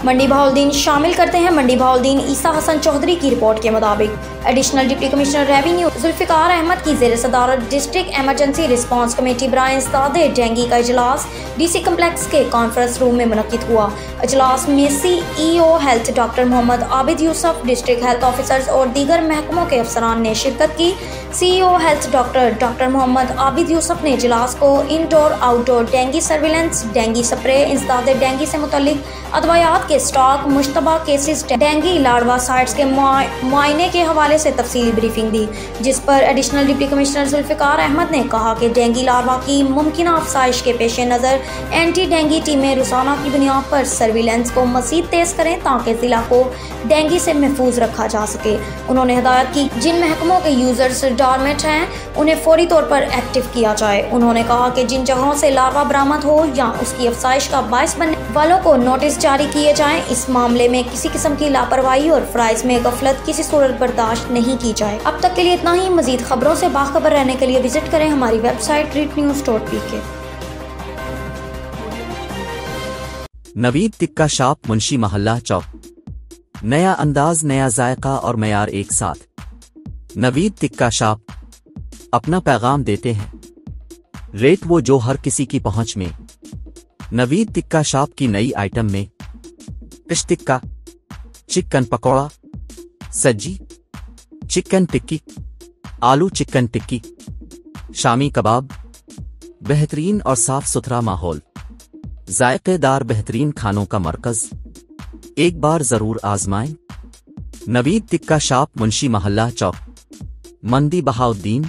मंडी बहाउद्दीन शामिल करते हैं। मंडी बहाउद्दीन ईसा हसन चौधरी की रिपोर्ट के मुताबिक additional deputy commissioner revenue Zulfiqar Ahmad की ज़ेर सदारत डिस्ट्रिक्ट एमरजेंसी रिस्पांस कमेटी बराए इंसदाद डेंगू का इजलास DC कम्प्लेक्स के कॉन्फ्रेंस रूम में मुनक्किद हुआ। इजलास में CEO health doctor Mohammad Abid Yusuf, district health officers और दीगर महकमों के अफसरान ने शिरकत की। CEO health doctor Mohammad Abid Yusuf ने इजलास को indoor outdoor dengue surveillance, dengue spray, इंसदाद डेंगू से मुतल्लिक अदवायात के स्टॉक, मुश्तबा केसेस, डेंगू लार्वा साइट्स के मुआयने के हवाले से तफसीली ब्रीफिंग दी, जिस पर additional deputy commissioner Zulfiqar Ahmad ने कहा कि डेंगू लार्वा की मुमकिना अफसाइश के पेश नज़र एंटी डेंगू टीमें रोजाना की बुनियाद पर सर्विलेंस को मज़ीद तेज़ करें ताकि ज़िला को डेंगू से महफूज रखा जा सके। उन्होंने हिदायत की जिन महकमों के यूजर्स डॉर्मेंट हैं उन्हें फौरी तौर पर एक्टिव किया जाए। उन्होंने कहा कि जिन जगहों से लार्वा बरामद हो या उसकी अफसाइश का बायस बनने वालों को नोटिस जारी किए जाएं। इस मामले में किसी किस्म की लापरवाही और फ्राइज में गफलत किसी सूरत बर्दाश्त नहीं की जाए। अब तक के लिए इतना ही। मजीद खबरों से बाखबर रहने के लिए विजिट करें हमारी website readnews.pk। Naveed Tikka shop, Munshi Mohalla Chowk. नया अंदाज, नया जायका और मयार एक साथ। नवीद टिक्का शॉप अपना पैगाम देते हैं, रेट वो जो हर किसी की पहुंच में। नवीद टिक्का शॉप की नई आइटम में फिश टिक्का, चिकन पकौड़ा, सज्जी, चिकन टिक्की, आलू चिकन टिक्की, शामी कबाब, बेहतरीन और साफ सुथरा माहौल, जायकेदार बेहतरीन खानों का मरकज। एक बार जरूर आजमाएं। नवीद टिक्का शॉप, मुंशी महल्ला चौक, मंडी बहाउद्दीन।